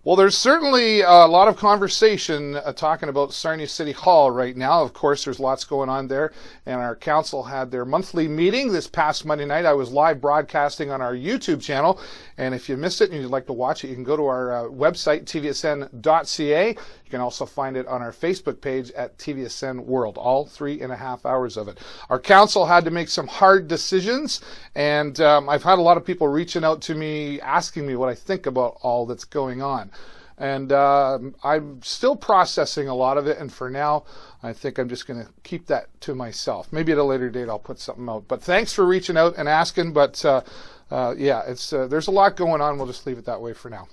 Well, there's certainly a lot of conversation talking about Sarnia City Hall right now. Of course, there's lots going on there, and our council had their monthly meeting this past Monday night. I was live broadcasting on our YouTube channel, and if you missed it and you'd like to watch it, you can go to our website, tvsn.ca. You can also find it on our Facebook page at TVSN World, all 3.5 hours of it. Our council had to make some hard decisions, and I've had a lot of people reaching out to me, asking me what I think about all that's going on. And I'm still processing a lot of it, and for now, I think I'm just going to keep that to myself. Maybe at a later date I'll put something out. But thanks for reaching out and asking, but yeah, there's a lot going on. We'll just leave it that way for now.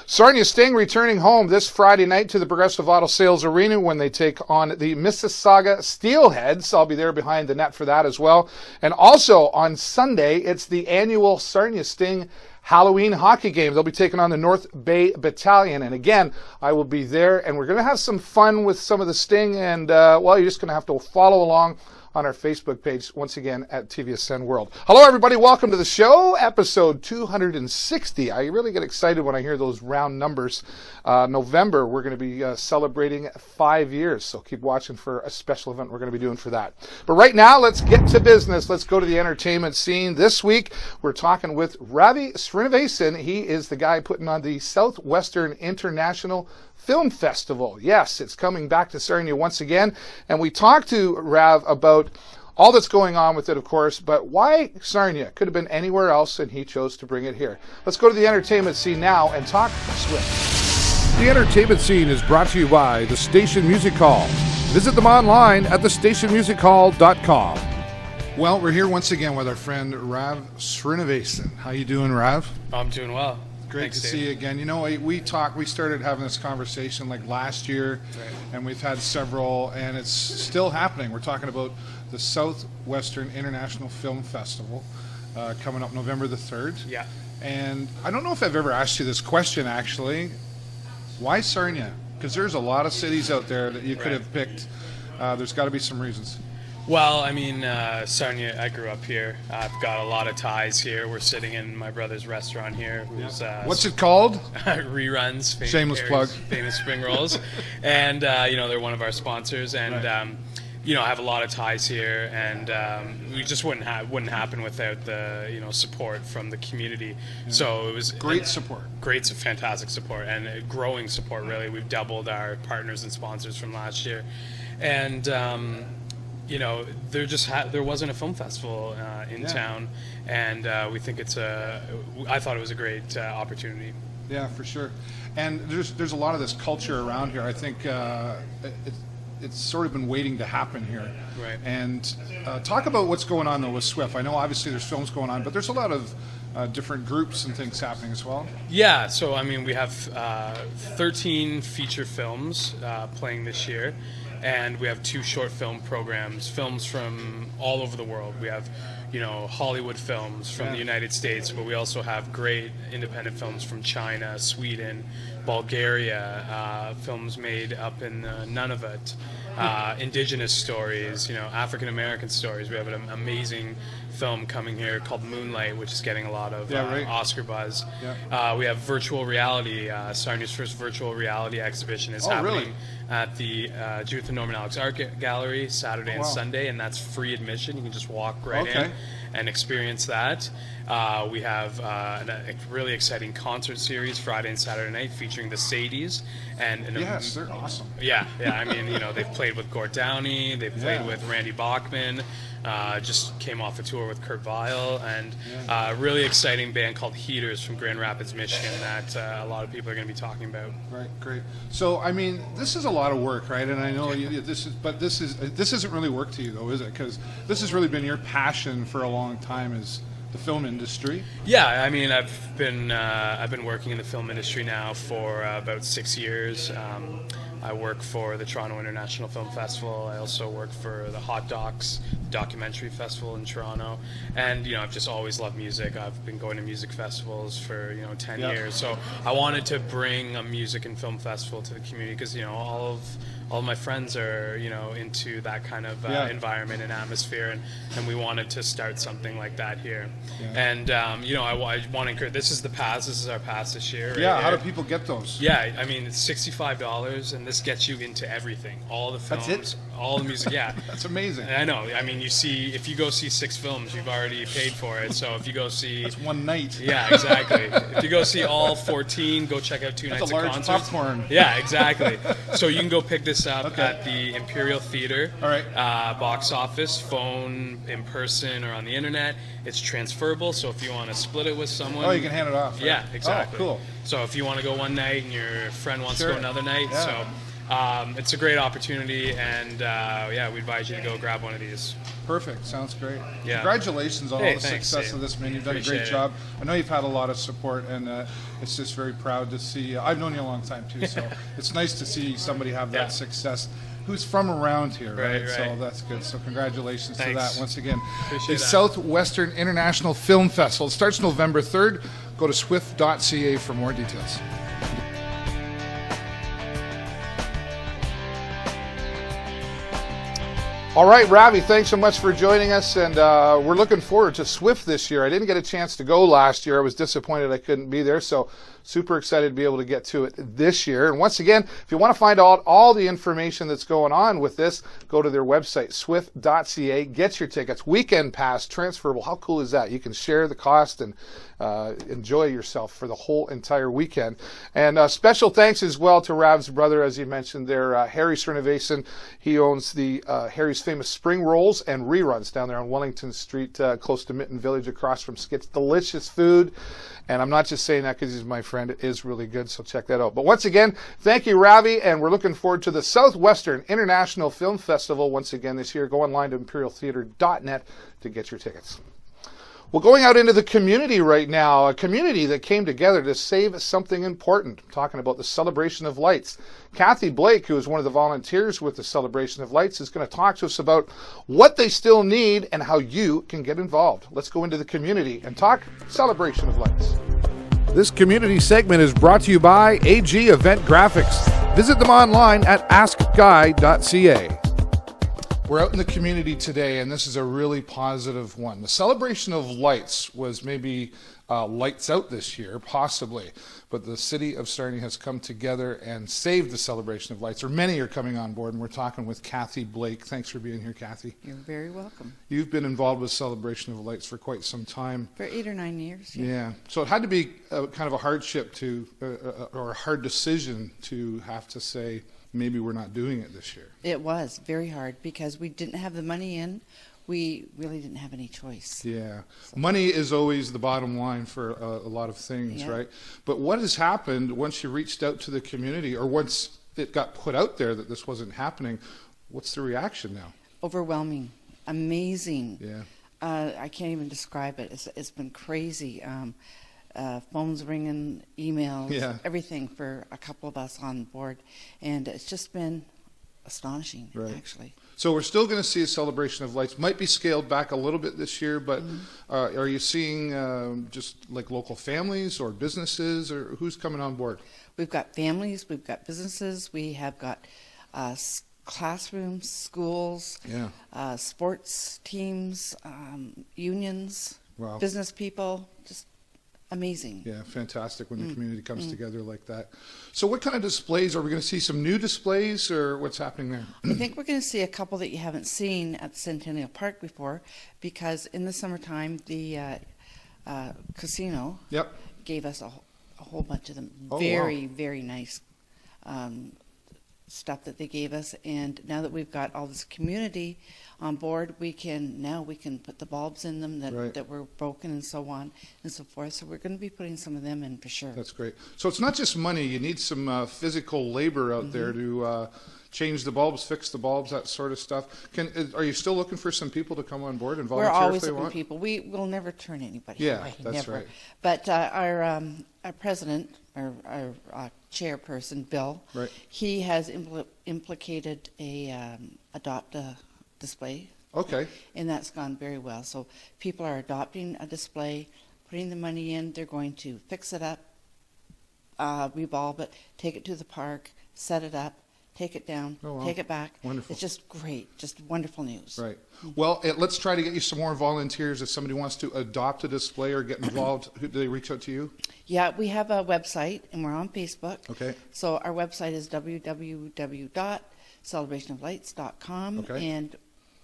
Sarnia Sting returning home this Friday night to the Progressive Auto Sales Arena when they take on the Mississauga Steelheads. I'll be there behind the net for that as well. And also on Sunday, it's the annual Sarnia Sting Halloween hockey game. They'll be taking on the North Bay Battalion. And again, I will be there, and we're going to have some fun with some of the Sting. And, well, you're just going to have to follow along on our Facebook page, once again, at TVSN World. Hello, everybody. Welcome to the show, episode 260. I really get excited when I hear those round numbers. November, we're going to be celebrating 5 years, so keep watching for a special event we're going to be doing for that. But right now, let's get to business. Let's go to the entertainment scene. This week, we're talking with Ravi Srinivasin. He is the guy putting on the Southwestern International FIlm Festival. Yes, it's coming back to Sarnia once again. And we talked to Rav about all that's going on with it, of course, but why Sarnia? Could have been anywhere else, and he chose to bring it here. Let's go to the entertainment scene now and talk SWIFF. The entertainment scene is brought to you by the Station Music Hall. Visit them online at thestationmusichall.com. Well, we're here once again with our friend Rav Srinivasin. How you doing, Rav? I'm doing well. Great Thanks, to see you again. You know, we started having this conversation like last year, right, and we've had several, and it's still happening. We're talking about the Southwestern International FIlm Festival coming up November the 3rd. Yeah. And I don't know if I've ever asked you this question, actually. Why Sarnia? Because there's a lot of cities out there that you could have picked. There's got to be some reasons. Well, I mean, Sarnia, I grew up here. I've got a lot of ties here. We're sitting in my brother's restaurant here. Who's, what's it called? Reruns. Shameless plug. Famous spring rolls. And, you know, they're one of our sponsors. And, right, you know, I have a lot of ties here. And we just wouldn't happen without the, you know, support from the community. Yeah. So it was great support. Great, fantastic support. And growing support, really. We've doubled our partners and sponsors from last year. And, you know, there wasn't a film festival in town, and we think I thought it was a great opportunity. Yeah, for sure. And there's a lot of this culture around here. I think it's sort of been waiting to happen here. Right. And talk about what's going on though with SWIFF. I know obviously there's films going on, but there's a lot of different groups and things happening as well. Yeah. So I mean, we have 13 feature films playing this year. And we have 2 short film programs, films from all over the world. We have, you know, Hollywood films from the United States, but we also have great independent films from China, Sweden, Bulgaria, films made up in Nunavut, indigenous stories, you know, African American stories. We have an amazing film coming here called Moonlight, which is getting a lot of Oscar buzz. Yeah. We have virtual reality. Sarnia's first virtual reality exhibition is happening at the Judith and Norman Alex Art Gallery Saturday and Sunday, and that's free admission. You can just walk right in and experience that. We have a really exciting concert series Friday and Saturday night featuring the Sadies. Yes, they're awesome. Yeah. I mean, you know, they've played with Gord Downey, they've played with Randy Bachman, just came off a tour with Kurt Weill, and a really exciting band called Heaters from Grand Rapids, Michigan that a lot of people are going to be talking about. Right, great. So, I mean, this is a lot of work, right? And I know this isn't really work to you, though, is it? Because this has really been your passion for a long time, is the film industry. Yeah, I mean, I've been working in the film industry now for about 6 years. I work for the Toronto International Film Festival. I also work for the Hot Docs documentary festival in Toronto. And, you know, I've just always loved music. I've been going to music festivals for, 10 years. So I wanted to bring a music and film festival to the community because, all of all my friends are, you know, into that kind of environment and atmosphere, and we wanted to start something like that here. And you know, I want to encourage. This is the pass. This is our pass this year. Right Yeah. How here. do people get those? Yeah, I mean, it's $65, and this gets you into everything, all the films, That's it? all the music. Yeah. That's amazing. I know. I mean, if you go see 6 films, you've already paid for it. So if you go see, That's one night. yeah, exactly. If you go see all 14, go check out 2 That's nights a large of concerts. popcorn. Yeah, exactly. So you can go pick this up at the Imperial Theater. All right. Box office, phone, in person, or on the internet. It's transferable, so if you want to split it with someone. Oh, you can hand it off. Right? Yeah, exactly. Oh, cool. So if you want to go one night and your friend wants to go another night, Yeah. so it's a great opportunity, and yeah, we advise you to go grab one of these. Perfect. Sounds great. Yeah. Congratulations on all the Thanks, success Dave. of this, man. You've done a Appreciate great it. job. I know you've had a lot of support, and it's just very proud to see. I've known you a long time, too, so it's nice to see somebody have that Yeah. success who's from around here, right? Right, So right. that's good. So congratulations to Thanks. that once again. Appreciate The that. Southwestern International Film Festival. It starts November 3rd. Go to SWIFF.ca for more details. All right, Ravi, thanks so much for joining us, and we're looking forward to SWIFF this year. I didn't get a chance to go last year. I was disappointed I couldn't be there, so super excited to be able to get to it this year. And once again, if you want to find out all the information that's going on with this, go to their website, swift.ca. Get your tickets. Weekend pass, transferable. How cool is that? You can share the cost and enjoy yourself for the whole entire weekend. And special thanks as well to Rav's brother, as you mentioned there, Harry Srinivasin. He owns the Harry's Famous Spring Rolls and Reruns down there on Wellington Street, close to Mitten Village, across from Skits. Delicious food. And I'm not just saying that because he's my friend. It is really good, so check that out. But once again, thank you, Ravi, and we're looking forward to the Southwestern International Film Festival once again this year. Go online to imperialtheater.net to get your tickets. Well, going out into the community right now, a community that came together to save something important. I'm talking about the Celebration of Lights. Cathie Blake, who is one of the volunteers with the Celebration of Lights, is going to talk to us about what they still need and how you can get involved. Let's go into the community and talk Celebration of Lights. This community segment is brought to you by AG Event Graphics. Visit them online at askguy.ca. We're out in the community today, and this is a really positive one. The Celebration of Lights was maybe lights out this year, possibly, but the city of Sarnia has come together and saved the Celebration of Lights, or many are coming on board, and we're talking with Cathie Blake. Thanks for being here, Cathie. You're very welcome. You've been involved with Celebration of Lights for quite some time. For 8 or 9 years. Yeah. So it had to be kind of a hardship to, or a hard decision to have to say, maybe we're not doing it this year. It was very hard because we didn't have the money in. We really didn't have any choice. Yeah. Money is always the bottom line for a lot of things, Yeah. right? But what has happened once you reached out to the community, or once it got put out there that this wasn't happening, what's the reaction now? Overwhelming. Amazing. Yeah. I can't even describe it. It's been crazy. Phones ringing, emails, Yeah. everything for a couple of us on board. And it's just been astonishing, Right. actually. So we're still going to see a Celebration of Lights. Might be scaled back a little bit this year, but are you seeing just like local families or businesses, or who's coming on board? We've got families, we've got businesses, we have got classrooms, schools, sports teams, unions, Wow. business people, just amazing. Yeah, fantastic when the community comes together like that. So what kind of displays? Are we going to see some new displays, or what's happening there? I think we're going to see a couple that you haven't seen at Centennial Park before, because in the summertime, the casino Yep. gave us a whole bunch of them. Oh, Very, very nice stuff that they gave us. And now that we've got all this community on board, we can put the bulbs in them Right. that were broken and so on and so forth. So we're going to be putting some of them in for sure. That's great. So it's not just money. You need some physical labor out there to change the bulbs, fix the bulbs, that sort of stuff. Are you still looking for some people to come on board and We're volunteer always if they looking want? people. We will never turn anybody Yeah, away. that's never. right. But our president, our chairperson, Bill, Right. he has implicated adopt a display, Okay. and that's gone very well. So people are adopting a display, putting the money in. They're going to fix it up, revolve it, take it to the park, set it up, take it down, Oh, wow. take it back. Wonderful. It's just great, just wonderful news. Right. Well, let's try to get you some more volunteers. If somebody wants to adopt a display or get involved, do they reach out to you? Yeah, we have a website, and we're on Facebook. Okay. So our website is www.celebrationoflights.com, Okay. and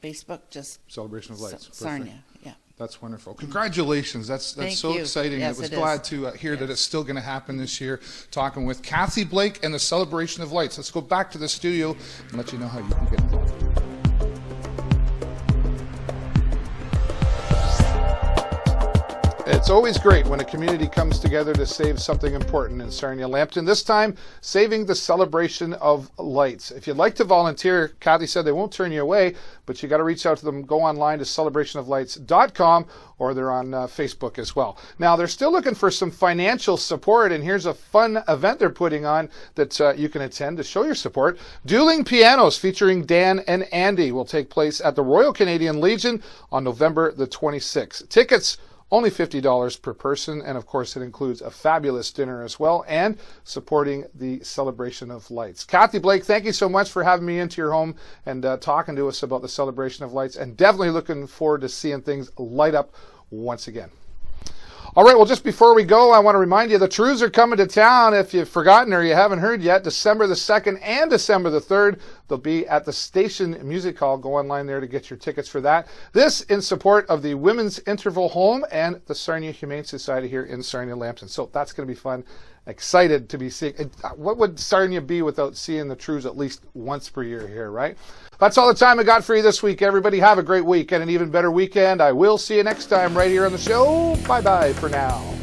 Facebook, just Celebration of Lights. Sarnia. Yeah. That's wonderful. Congratulations. That's Thank so you. exciting. Yes, I was it is. glad to hear that it's still going to happen this year. Talking with Cathie Blake and the Celebration of Lights. Let's go back to the studio and let you know how you can get involved. It's always great when a community comes together to save something important in Sarnia Lambton. This time, saving the Celebration of Lights. If you'd like to volunteer, Cathie said they won't turn you away, but you got to reach out to them. Go online to celebrationoflights.com, or they're on Facebook as well. Now, they're still looking for some financial support, and here's a fun event they're putting on that you can attend to show your support. Dueling Pianos featuring Dan and Andy will take place at the Royal Canadian Legion on November the 26th. Tickets only $50 per person, and of course it includes a fabulous dinner as well, and supporting the Celebration of Lights. Cathie Blake, thank you so much for having me into your home and talking to us about the Celebration of Lights, and definitely looking forward to seeing things light up once again. All right, well, just before we go, I want to remind you the Trews are coming to town. If you've forgotten or you haven't heard yet, December the 2nd and December the 3rd, they'll be at the Station Music Hall. Go online there to get your tickets for that. This in support of the Women's Interval Home and the Sarnia Humane Society here in Sarnia Lambton. So that's going to be fun. Excited to be seeing. What would Sarnia be without seeing the Trews at least once per year here, right? That's all the time I got for you this week. Everybody have a great week and an even better weekend. I will see you next time right here on the show. Bye-bye for now.